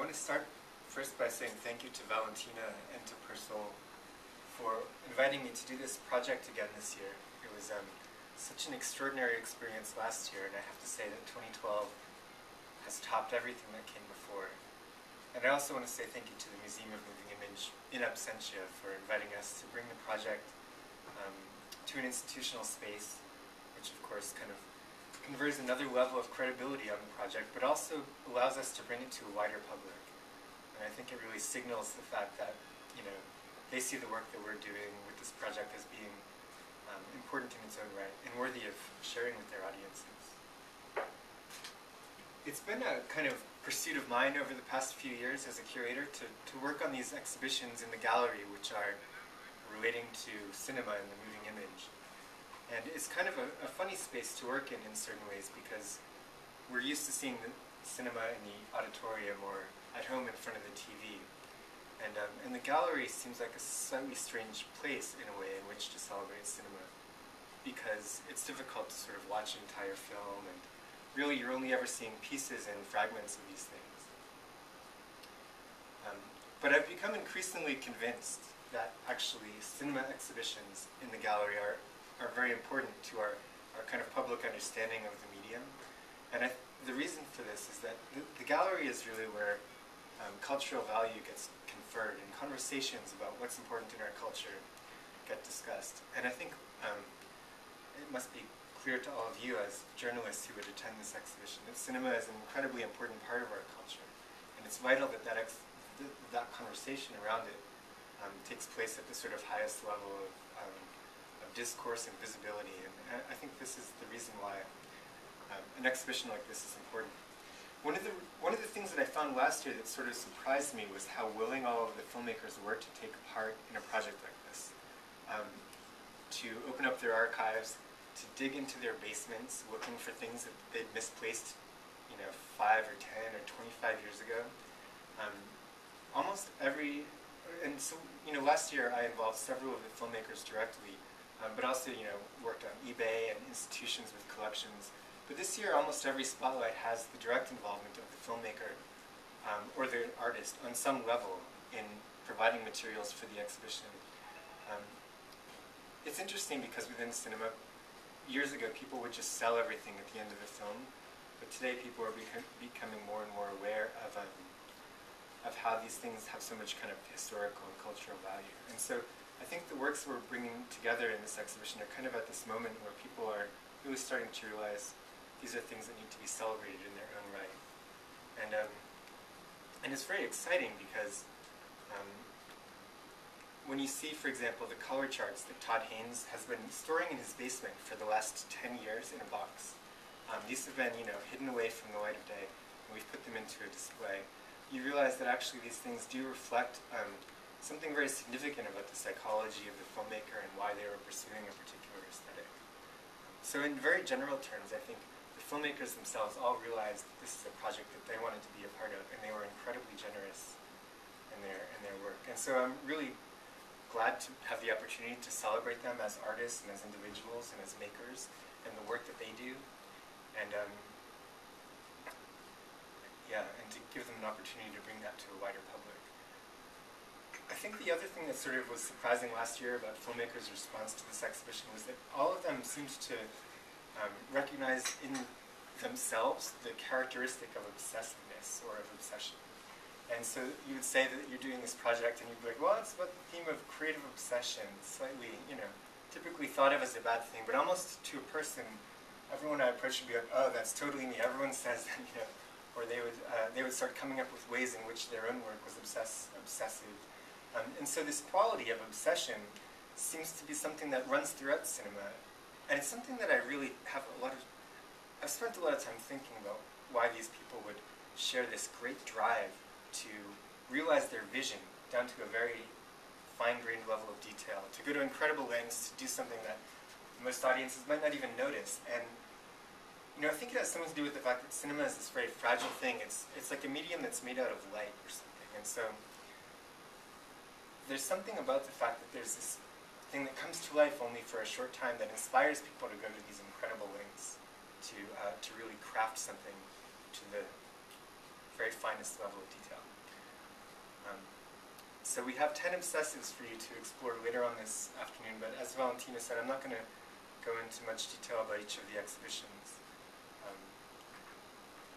want to start first by saying thank you to Valentina and to Persol for inviting me to do this project again this year. It was such an extraordinary experience last year, and I have to say that 2012 has topped everything that came before. And I also want to say thank you to the Museum of Moving Image in Absentia for inviting us to bring the project to an institutional space, which of course kind of confers another level of credibility on the project, but also allows us to bring it to a wider public. And I think it really signals the fact that, they see the work that we're doing with this project as being important in its own right and worthy of sharing with their audiences. It's been a kind of pursuit of mine over the past few years as a curator to work on these exhibitions in the gallery which are relating to cinema and the moving image. And it's kind of a funny space to work in certain ways, because we're used to seeing the cinema in the auditorium or at home in front of the TV. And the gallery seems like a slightly strange place in a way in which to celebrate cinema, because it's difficult to sort of watch an entire film, and really you're only ever seeing pieces and fragments of these things. But I've become increasingly convinced that actually cinema exhibitions in the gallery are very important to our kind of public understanding of the medium. And the reason for this is that the gallery is really where cultural value gets conferred, and conversations about what's important in our culture get discussed. And I think it must be clear to all of you as journalists who would attend this exhibition that cinema is an incredibly important part of our culture. And it's vital that that conversation around it takes place at the sort of highest level of discourse and visibility. And I think this is the reason why an exhibition like this is important. One of the things that I found last year that sort of surprised me was how willing all of the filmmakers were to take part in a project like this, to open up their archives, to dig into their basements, looking for things that they'd misplaced, 5 or 10 or 25 years ago. Almost every, and so, last year I involved several of the filmmakers directly, but also, worked on eBay and institutions with collections. But this year, almost every spotlight has the direct involvement of the filmmaker or the artist on some level in providing materials for the exhibition. It's interesting because within cinema, years ago, people would just sell everything at the end of the film, but today people are becoming more and more aware of how these things have so much kind of historical and cultural value. And so I think the works we're bringing together in this exhibition are kind of at this moment where people are really starting to realize these are things that need to be celebrated in their own right. And it's very exciting because when you see, for example, the color charts that Todd Haynes has been storing in his basement for the last 10 years in a box, these have been, hidden away from the light of day, and we've put them into a display. You realize that actually these things do reflect something very significant about the psychology of the filmmaker and why they were pursuing a particular aesthetic. So in very general terms, I think the filmmakers themselves all realized that this is a project that they wanted to be a part of, and they were incredibly generous in their work. And so I'm really glad to have the opportunity to celebrate them as artists and as individuals and as makers and the work that they do. And and to give them an opportunity to bring that to a wider public. I think the other thing that sort of was surprising last year about filmmakers' response to this exhibition was that all of them seemed to recognize in themselves the characteristic of obsessiveness or of obsession. And so you would say that you're doing this project and you'd be like, well, it's about the theme of creative obsession, slightly, typically thought of as a bad thing, but almost to a person, everyone I approach would be like, oh, that's totally me. Everyone says that, or they would start coming up with ways in which their own work was obsessive. And so this quality of obsession seems to be something that runs throughout cinema. And it's something that I really have I've spent a lot of time thinking about why these people would share this great drive to realize their vision down to a very fine-grained level of detail, to go to incredible lengths to do something that most audiences might not even notice. And I think it has something to do with the fact that cinema is this very fragile thing. It's like a medium that's made out of light or something. And so there's something about the fact that there's this thing that comes to life only for a short time that inspires people to go to these incredible lengths to really craft something to the very finest level of detail. So we have 10 obsessives for you to explore later on this afternoon, but as Valentina said, I'm not going to go into much detail about each of the exhibitions.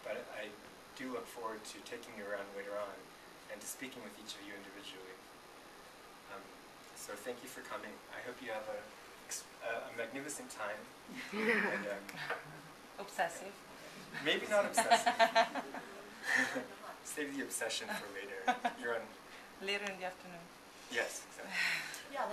But I do look forward to taking you around later on and to speaking with each of you individually. So thank you for coming. I hope you have a magnificent time. And, obsessive. Maybe not obsessive. Save the obsession for later. You're on. Later in the afternoon. Yes, exactly.